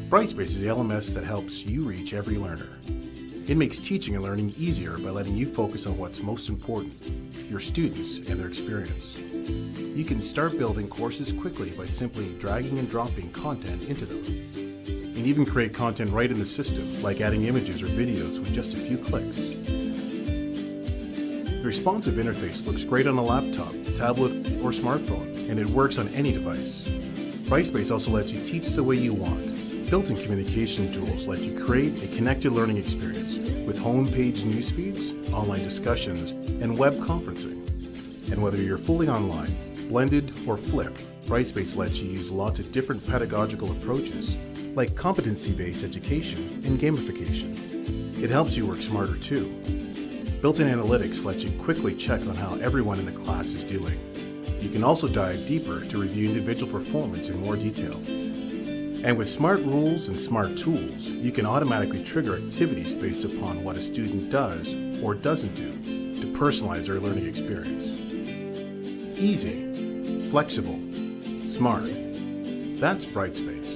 Brightspace is the LMS that helps you reach every learner. It makes teaching and learning easier by letting you focus on what's most important, your students and their experience. You can start building courses quickly by simply dragging and dropping content into them. And even create content right in the system, like adding images or videos with just a few clicks. The responsive interface looks great on a laptop, tablet, or smartphone, and it works on any device. Brightspace also lets you teach the way you want. Built-in communication tools let you create a connected learning experience with homepage news feeds, online discussions, and web conferencing. And whether you're fully online, blended, or flipped, Brightspace lets you use lots of different pedagogical approaches, like competency-based education and gamification. It helps you work smarter too. Built-in analytics lets you quickly check on how everyone in the class is doing. You can also dive deeper to review individual performance in more detail. And with smart rules and smart tools, you can automatically trigger activities based upon what a student does or doesn't do to personalize their learning experience. Easy, flexible, smart. That's Brightspace.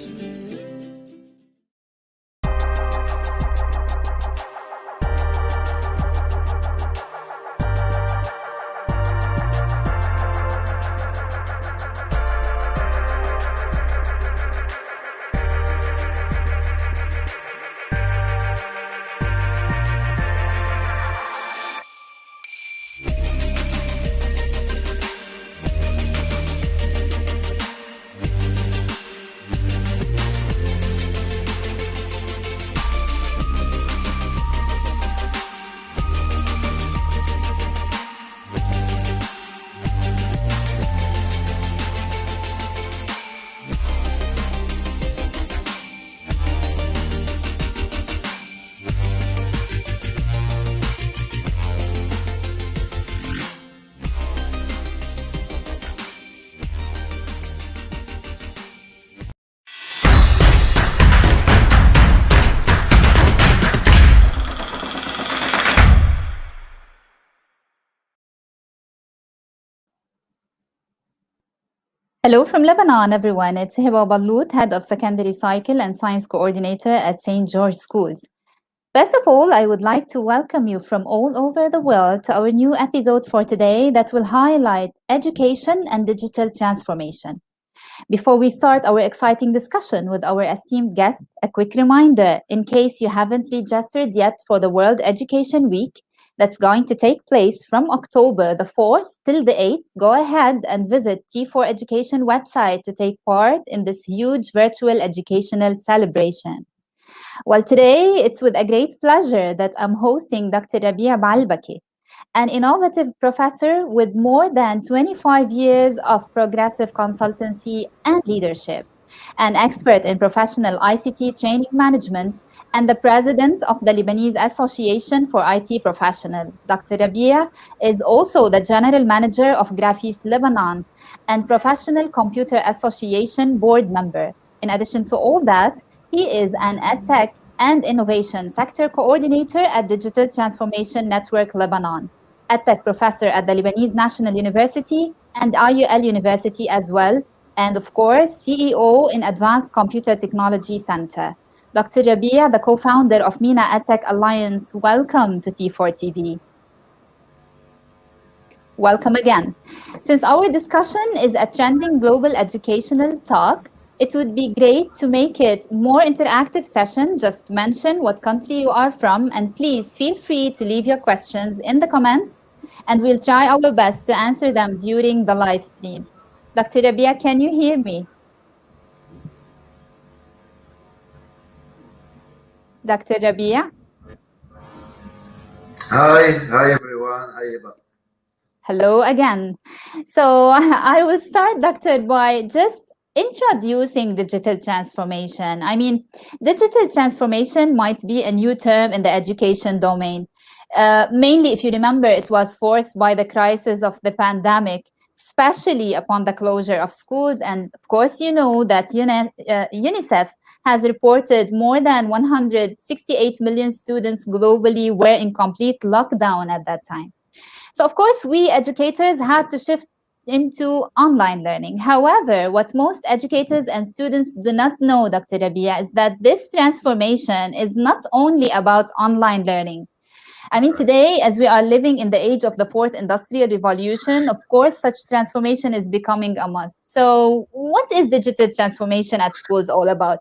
Hello from Lebanon, everyone. It's Rabih Baalbaki, Head of Secondary Cycle and Science Coordinator at St. George Schools. First of all, I would like to welcome you from all over the world to our new episode for today that will highlight education and digital transformation. Before we start our exciting discussion with our esteemed guest, a quick reminder, in case you haven't registered yet for the World Education Week, that's going to take place from October the 4th till the 8th, go ahead and visit T4 Education website to take part in this huge virtual educational celebration. Well, today it's with a great pleasure that I'm hosting Dr. Rabih Baalbaki, an innovative professor with more than 25 years of progressive consultancy and leadership, an expert in professional ICT training management, and the president of the Lebanese Association for IT Professionals. Dr. Rabih is also the general manager of Graphies Lebanon and Professional Computer Association board member. In addition to all that, he is an EdTech and Innovation Sector Coordinator at Digital Transformation Network Lebanon, EdTech professor at the Lebanese National University and IUL University as well, and of course, CEO in Advanced Computer Technology Center. Dr. Rabih, the co-founder of MENA EdTech Alliance, welcome to T4tv. Welcome again. Since our discussion is a trending global educational talk, it would be great to make it more interactive session. Just mention what country you are from, and please feel free to leave your questions in the comments, and we'll try our best to answer them during the live stream. Dr. Rabih, can you hear me? Dr. Rabih? Hi everyone. Hi, Eva. Hello again. So I will start, Doctor, by just introducing digital transformation. I mean, digital transformation might be a new term in the education domain. Mainly, if you remember, it was forced by the crisis of the pandemic, especially upon the closure of schools. And of course, you know that UNICEF has reported more than 168 million students globally were in complete lockdown at that time. So of course, we educators had to shift into online learning. However, what most educators and students do not know, Dr. Rabih, is that this transformation is not only about online learning. I mean, today, as we are living in the age of the fourth industrial revolution, of course, such transformation is becoming a must. So what is digital transformation at schools all about?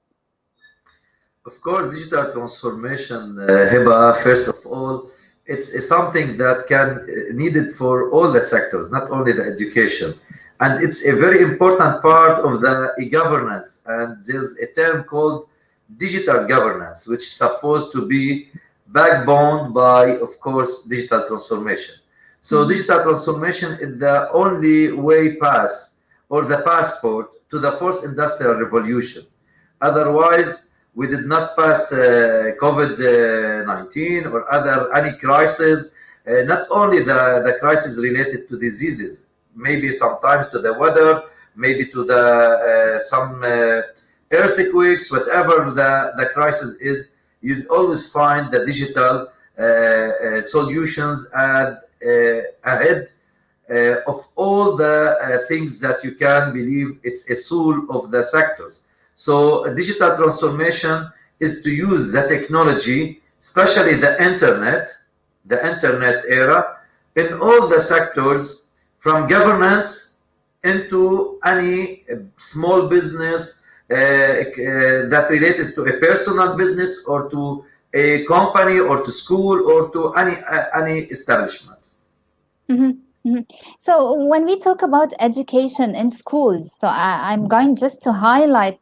Of course, digital transformation, Hiba, first of all, it's something that can needed for all the sectors, not only the education. And it's a very important part of the e-governance. And there's a term called digital governance, which is supposed to be backbone by, of course, digital transformation. So digital transformation is the only way pass or the passport to the fourth industrial revolution. Otherwise, we did not pass COVID-19 or any crisis, not only the crisis related to diseases, maybe sometimes to the weather, maybe to the some earthquakes, whatever the crisis is, you'd always find the digital solutions ahead of all the things that you can believe it's a soul of the sectors. So digital transformation is to use the technology, especially the internet era, in all the sectors, from governance into any small business that relates to a personal business or to a company or to school or to any establishment. So when we talk about education in schools, so I'm going just to highlight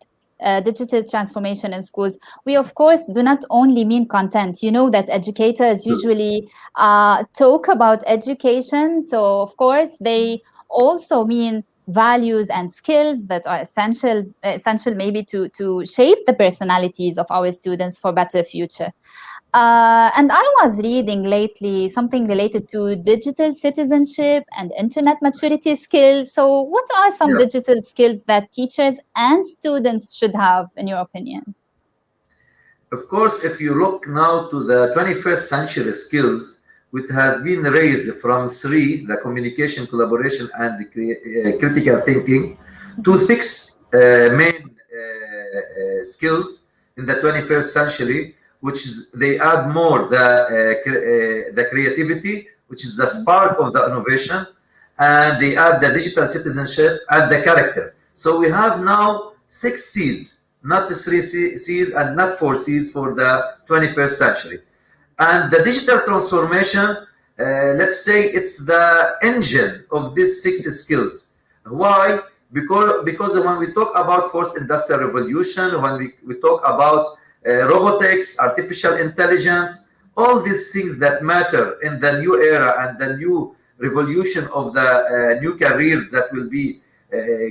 digital transformation in schools. We, of course, do not only mean content. You know that educators usually talk about education. So, of course, they also mean values and skills that are essential maybe to shape the personalities of our students for better future. And I was reading lately something related to digital citizenship and internet maturity skills. So what are some digital skills that teachers and students should have, in your opinion? Of course, if you look now to the 21st century skills, which have been raised from 3, the communication, collaboration, and the critical thinking, to 6 main skills in the 21st century, which is they add more the creativity, which is the spark of the innovation, and they add the digital citizenship and the character. So we have now 6 C's, not 3 C's and not 4 C's for the 21st century. And the digital transformation, let's say it's the engine of these 6 skills. Why? Because when we talk about fourth industrial revolution, when we talk about robotics, artificial intelligence, all these things that matter in the new era and the new revolution of the new careers that will be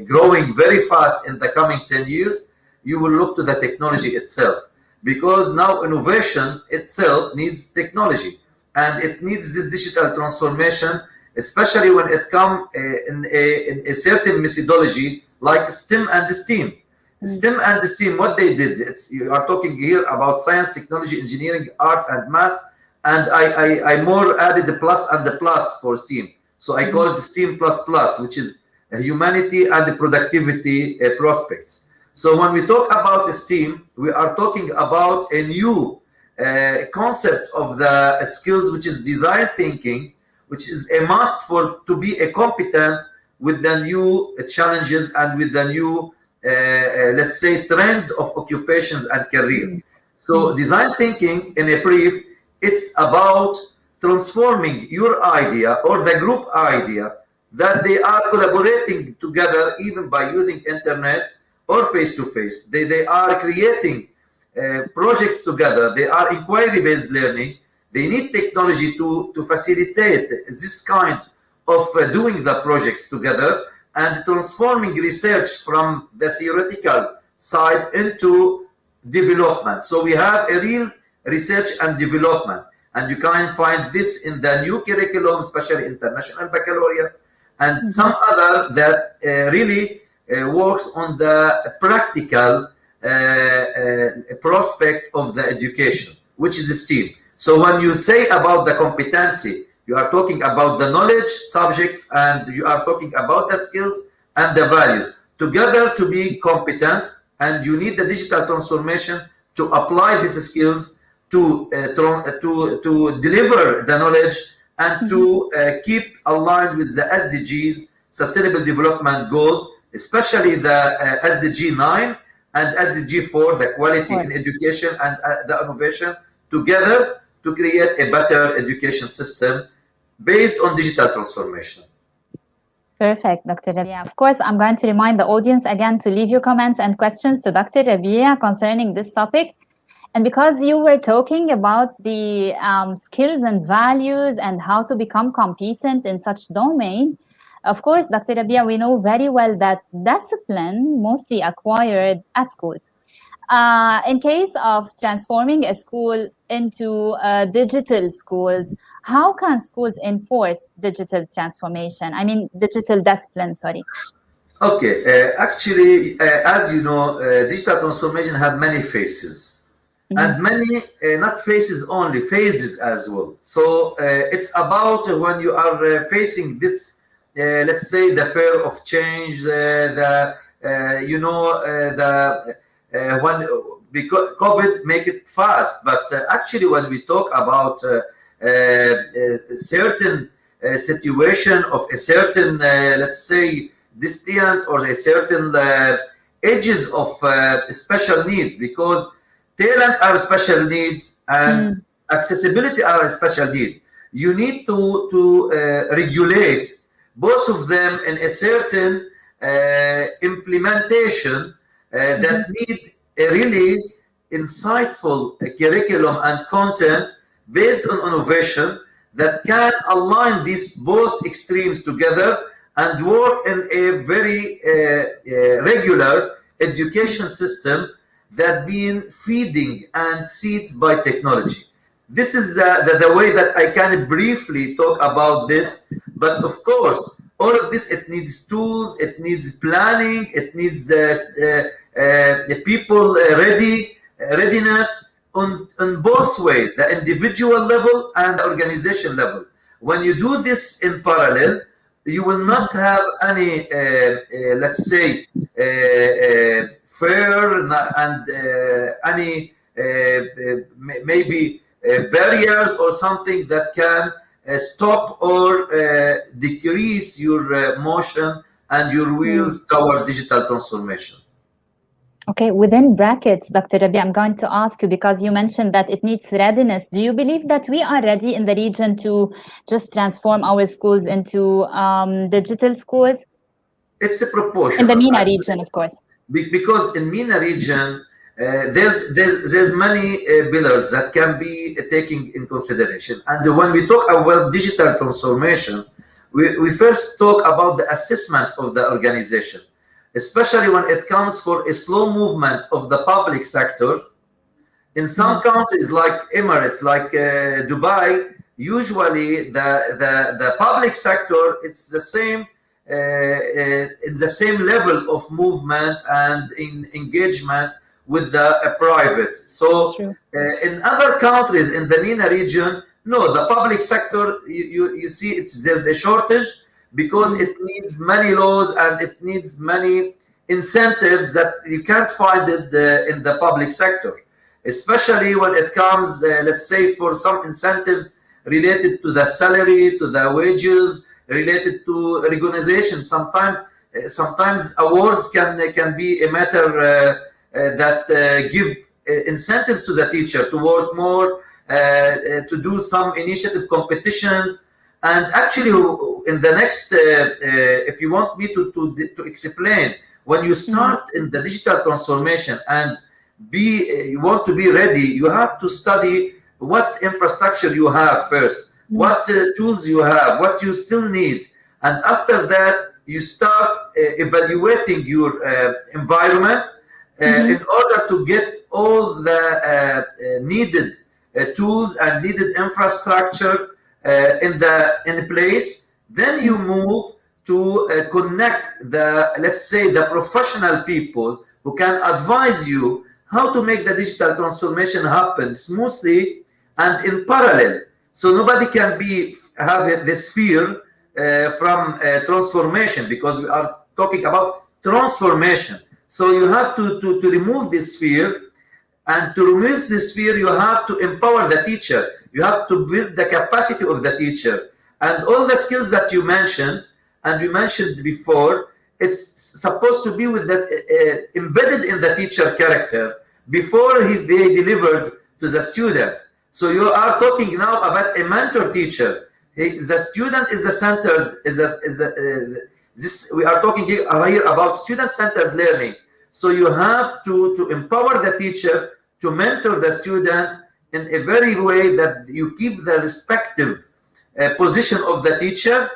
growing very fast in the coming 10 years, you will look to the technology itself. Because now innovation itself needs technology, and it needs this digital transformation, especially when it comes in a certain methodology like STEM and STEAM. STEM and STEAM, what they did, you are talking here about science, technology, engineering, art, and math, and I more added the plus and the plus for STEAM. So I call it STEAM plus plus, which is humanity and the productivity prospects. So when we talk about STEAM, we are talking about a new concept of the skills, which is design thinking, which is a must to be a competent with the new challenges and with the new let's say trend of occupations and career. So design thinking, in a brief, it's about transforming your idea or the group idea that they are collaborating together even by using internet or face-to-face. They are creating projects together. They are inquiry-based learning. They need technology to facilitate this kind of doing the projects together and transforming research from the theoretical side into development. So we have a real research and development. And you can find this in the new curriculum, especially international baccalaureate, and some other that really works on the practical prospect of the education, which is STEAM. So when you say about the competency You are talking about the knowledge, subjects, and you are talking about the skills and the values together to be competent. And you need the digital transformation to apply these skills to deliver the knowledge and to keep aligned with the SDGs, Sustainable Development Goals, especially the SDG 9 and SDG 4, the quality in education and the innovation, together to create a better education system based on digital transformation. Perfect, Dr. Rabih. Of course, I'm going to remind the audience again to leave your comments and questions to Dr. Rabih concerning this topic. And because you were talking about the skills and values and how to become competent in such domain, of course, Dr. Rabih, we know very well that discipline mostly acquired at schools. In case of transforming a school into digital schools, how can schools enforce digital transformation? I mean, digital discipline, sorry. Okay, actually, as you know, digital transformation have many phases. And many, not phases only, phases as well. So it's about when you are facing this, let's say, the fear of change, when because COVID make it fast, but actually when we talk about a certain situation of a certain, let's say, distance or a certain ages of special needs, because talent are special needs and accessibility are special needs. You need to regulate both of them in a certain implementation that need a really insightful curriculum and content based on innovation that can align these both extremes together and work in a very regular education system that been feeding and seeds by technology. This is the way that I can briefly talk about this. But of course, all of this, it needs tools, it needs planning, it needs the people readiness on both ways, the individual level and the organization level. When you do this in parallel, you will not have any, let's say, fear and any maybe barriers or something that can stop or decrease your motion and your wheels toward digital transformation. Okay, within brackets, Dr. Rabih, I'm going to ask you, because you mentioned that it needs readiness. Do you believe that we are ready in the region to just transform our schools into digital schools? It's a proportion. In the MENA region, of course. Because in MENA region, there's many pillars that can be taken in consideration. And when we talk about digital transformation, we first talk about the assessment of the organization, especially when it comes for a slow movement of the public sector. In some countries like Emirates, like Dubai, usually the public sector, it's the same, in the same level of movement and in engagement with the private. So in other countries in the MENA region, no, the public sector, you see there's a shortage because it needs many laws and it needs many incentives that you can't find it in the public sector, especially when it comes, let's say, for some incentives related to the salary, to the wages, related to recognition. Sometimes awards can be a matter that give incentives to the teacher to work more, to do some initiative competitions. And actually, in the next, if you want me to explain, when you start in the digital transformation and you want to be ready, you have to study what infrastructure you have first, what tools you have, what you still need. And after that, you start evaluating your environment in order to get all the needed tools and needed infrastructure in place. Then you move to connect let's say, the professional people who can advise you how to make the digital transformation happen smoothly and in parallel. So nobody can be have this fear from transformation, because we are talking about transformation. So you have to remove this fear. And to remove this fear, you have to empower the teacher. You have to build the capacity of the teacher. And all the skills that you mentioned, and we mentioned before, it's supposed to be with that embedded in the teacher character before they delivered to the student. So you are talking now about a mentor teacher. The student is the centered. We are talking here about student-centered learning. So you have to empower the teacher to mentor the student in a very way that you keep the respective position of the teacher,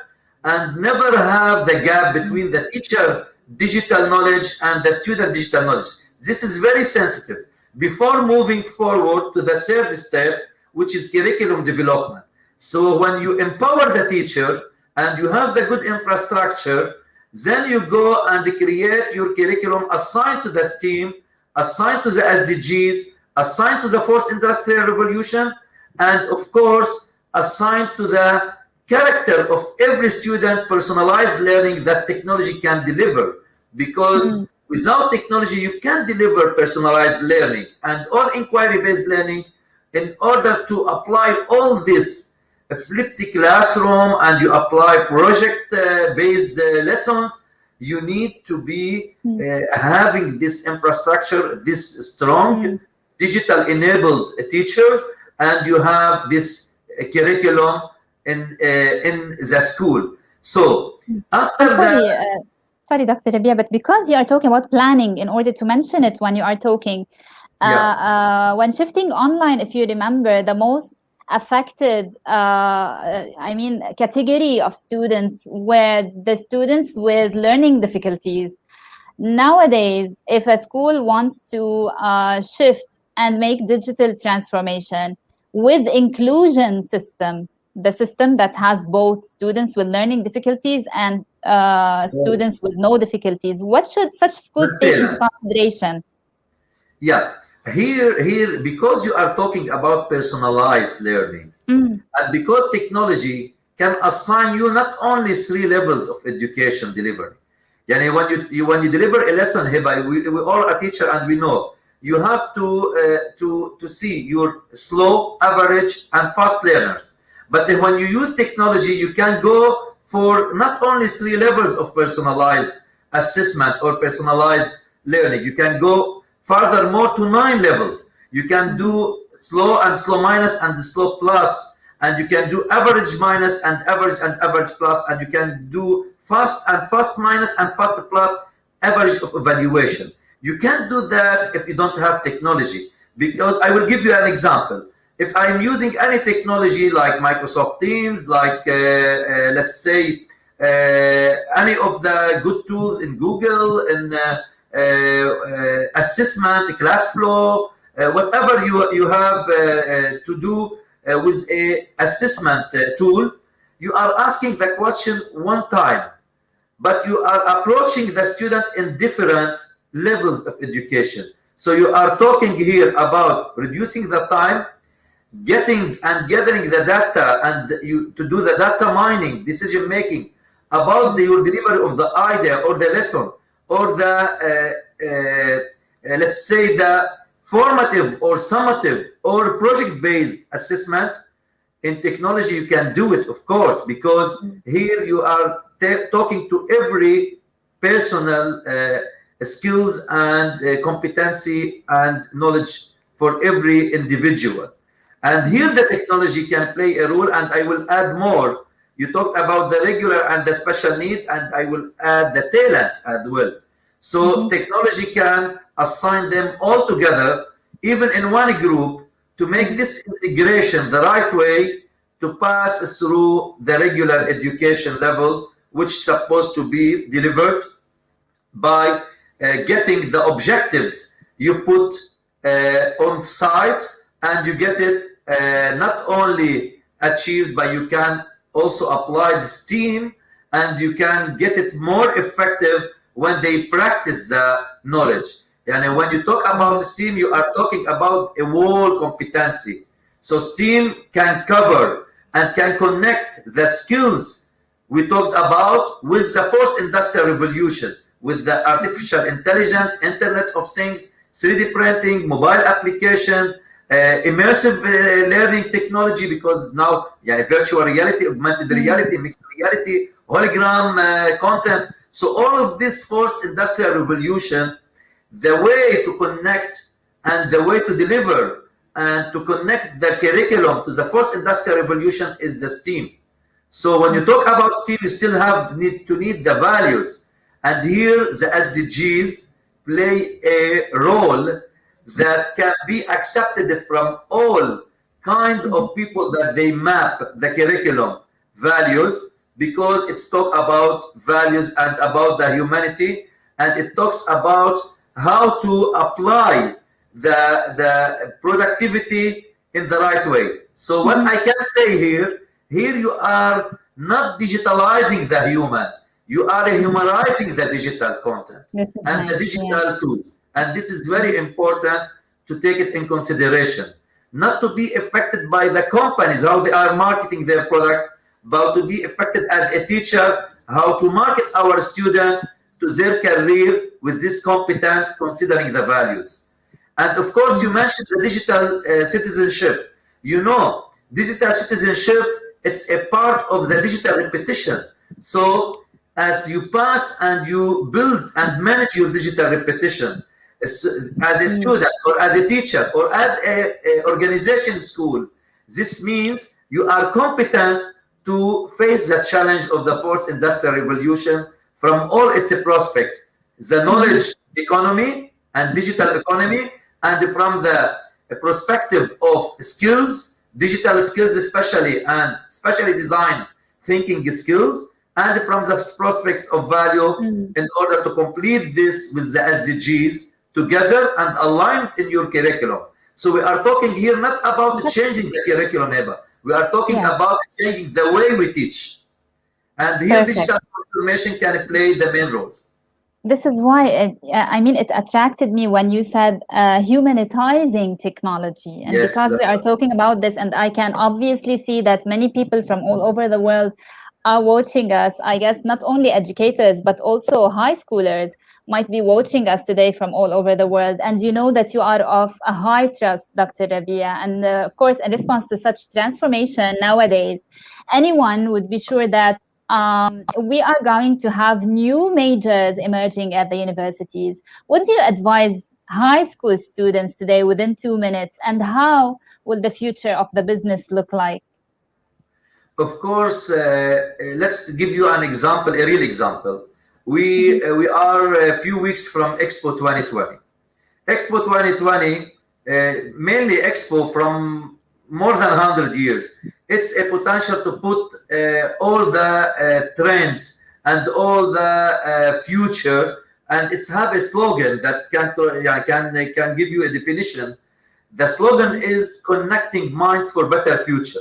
and never have the gap between the teacher digital knowledge and the student digital knowledge. This is very sensitive. Before moving forward to the third step, which is curriculum development. So when you empower the teacher and you have the good infrastructure, then you go and create your curriculum assigned to the STEAM, assigned to the SDGs, assigned to the fourth industrial revolution, and of course, assigned to the character of every student, personalized learning that technology can deliver. Because without technology, you can't deliver personalized learning and or inquiry-based learning. In order to apply all this flipped classroom and you apply project-based lessons, you need to be having this infrastructure, this strong digital enabled teachers, and you have this curriculum in the school. So after that, sorry, Dr. Rabih, but because you are talking about planning, in order to mention it when you are talking, when shifting online, if you remember, the most affected category of students were the students with learning difficulties. Nowadays, if a school wants to shift and make digital transformation with inclusion system, the system that has both students with learning difficulties and students with no difficulties, what should such schools take into consideration? Yeah, here, because you are talking about personalized learning, and because technology can assign you not only 3 levels of education delivery. When you deliver a lesson, we all are teacher and we know you have to see your slow, average, and fast learners. But when you use technology, you can go for not only 3 levels of personalized assessment or personalized learning. You can go furthermore to 9 levels. You can do slow and slow minus and slow plus, and you can do average minus and average plus, and you can do fast and fast minus and fast plus average of evaluation. You can't do that if you don't have technology, because I will give you an example. If I'm using any technology like Microsoft Teams, like let's say any of the good tools in Google, in assessment, ClassFlow, whatever you have to do with a assessment tool, you are asking the question one time, but you are approaching the student in different levels of education. So you are talking here about reducing the time, getting and gathering the data, and to do the data mining, decision making about your delivery of the idea or the lesson, or the let's say the formative or summative or project-based assessment. In technology, you can do it, of course, because here you are talking to every personal skills and competency and knowledge for every individual. And here the technology can play a role, and I will add more. You talked about the regular and the special need, and I will add the talents as well. So technology can assign them all together, even in one group, to make this integration the right way to pass through the regular education level, which is supposed to be delivered by getting the objectives you put on site, and you get it not only achieved, but you can also apply the STEAM, and you can get it more effective when they practice the knowledge. And when you talk about STEAM, you are talking about a whole competency. So STEAM can cover and can connect the skills we talked about with the fourth industrial revolution, with the artificial intelligence, Internet of Things, 3D printing, mobile application, immersive learning technology, because now virtual reality, augmented reality, mixed reality, hologram content. So all of this fourth industrial revolution, the way to connect and the way to deliver and to connect the curriculum to the fourth industrial revolution is the STEAM. So when you talk about STEAM, you still need the values. And here the SDGs play a role that can be accepted from all kind of people, that they map the curriculum values, because it's talk about values and about the humanity, and it talks about how to apply the productivity in the right way. So what I can say here you are not digitalizing the human, you are humanizing the digital content and the digital tools. And this is very important to take it in consideration. Not to be affected by the companies, how they are marketing their product, but to be affected as a teacher, how to market our student to their career with this competent, considering the values. And of course, you mentioned the digital citizenship. You know, digital citizenship, it's a part of the digital repetition. So as you pass and you build and manage your digital repetition, as a student or as a teacher or as a organization school, this means you are competent to face the challenge of the fourth industrial revolution from all its prospects, the knowledge economy and digital economy, and from the perspective of skills, digital skills especially, and specially designed thinking skills, and from the prospects of value in order to complete this with the SDGs together and aligned in your curriculum. So we are talking here not about changing the curriculum, Eva. We are talking about changing the way we teach. And here digital transformation can play the main role. This is why it attracted me when you said humanitizing technology. And because we are talking about this, and I can obviously see that many people from all over the world are watching us. I guess not only educators, but also high schoolers might be watching us today from all over the world. And you know that you are of a high trust, Dr. Rabih. And of course, in response to such transformation nowadays, anyone would be sure that we are going to have new majors emerging at the universities. What do you advise high school students today within 2 minutes? And how will the future of the business look like? Of course, let's give you an example, a real example. We are a few weeks from Expo 2020. Expo 2020, mainly Expo from more than 100 years. It's a potential to put all the trends and all the future, and it's have a slogan that can give you a definition. The slogan is connecting minds for better future.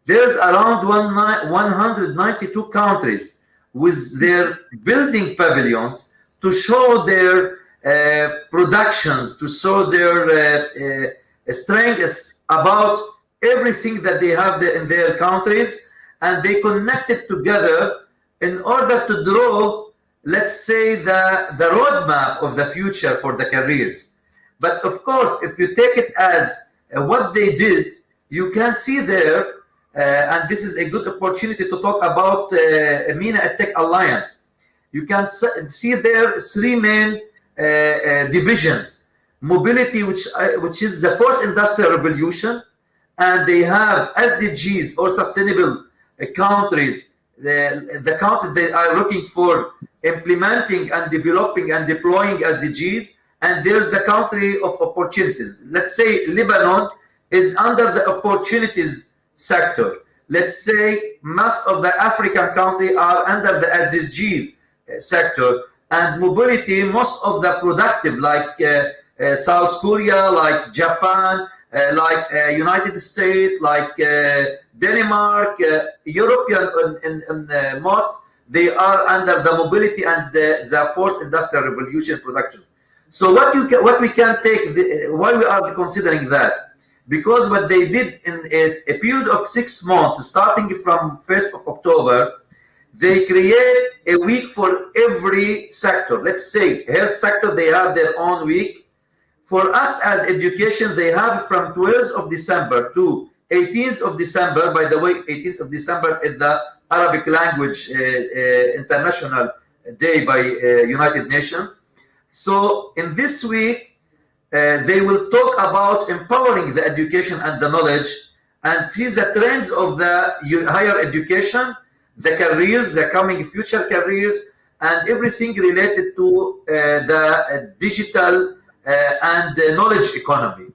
There's around 192 countries with their building pavilions to show their productions, to show their strengths about everything that they have in their countries, and they connect it together in order to draw, let's say, the roadmap of the future for the careers. But of course, if you take it as what they did, you can see there, and this is a good opportunity to talk about MENA EdTech Alliance. You can see there three main divisions. Mobility, which is the fourth industrial revolution, and they have SDGs or sustainable countries. The countries they are looking for implementing and developing and deploying SDGs, and there's the country of opportunities. Let's say Lebanon is under the opportunities sector. Let's say most of the African countries are under the SDGs sector, and mobility, most of the productive, like South Korea, like Japan, like United States, like Denmark, European, and most, they are under the mobility and the fourth industrial revolution production. So what we can take, why we are considering that? because what they did in a period of 6 months, starting from 1st of October, they create a week for every sector. Let's say health sector, they have their own week. For us as education, they have from 12th of December to 18th of December. By the way, 18th of December is the Arabic language international day by United Nations. So in this week, they will talk about empowering the education and the knowledge, and see the trends of the higher education, the careers, the coming future careers, and everything related to the digital and the knowledge economy.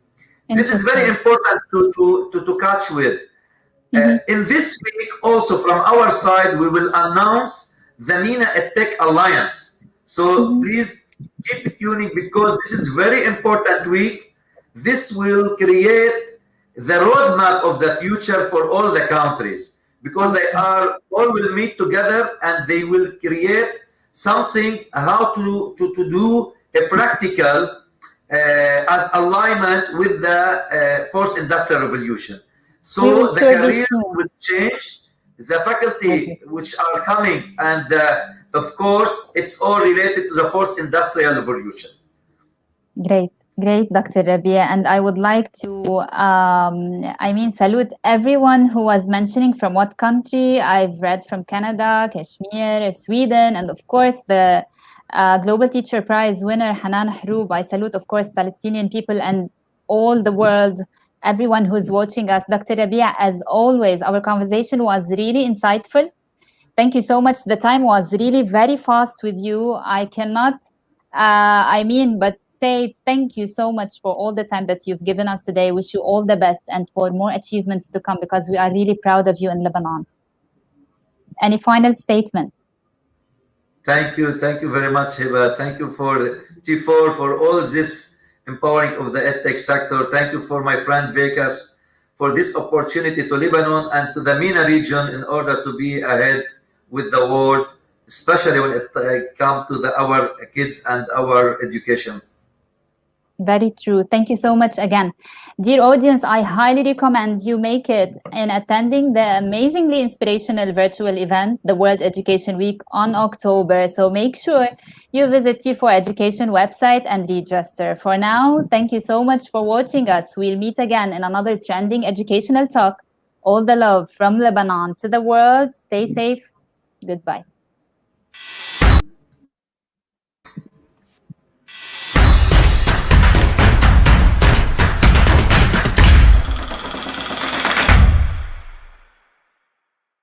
This is very important to catch with. In this week, also from our side, we will announce the MENA EdTech Alliance. So please keep tuning, because this is very important week. This will create the roadmap of the future for all the countries, because they are all will meet together and they will create something how to do a practical alignment with the fourth industrial revolution. So the careers will change, the faculty which are coming, and of course it's all related to the fourth industrial revolution. Great, Dr. Rabih. And I would like to, salute everyone who was mentioning from what country. I've read from Canada, Kashmir, Sweden, and of course the Global Teacher Prize winner, Hanan Hroub. I salute, of course, Palestinian people and all the world, everyone who's watching us. Dr. Rabih, as always, our conversation was really insightful. Thank you so much. The time was really very fast with you. I cannot, but say thank you so much for all the time that you've given us today. Wish you all the best and for more achievements to come, because we are really proud of you in Lebanon. Any final statement? Thank you very much, Hiba. Thank you for T4 for all this empowering of the EdTech sector. Thank you for my friend Vekas for this opportunity to Lebanon and to the MENA region in order to be ahead with the world, especially when it comes to our kids and our education. Very true. Thank you so much again. Dear audience, I highly recommend you make it in attending the amazingly inspirational virtual event, the World Education Week on October. So make sure you visit T4 Education website and register. For now, thank you so much for watching us. We'll meet again in another trending educational talk. All the love from Lebanon to the world. Stay safe. Goodbye.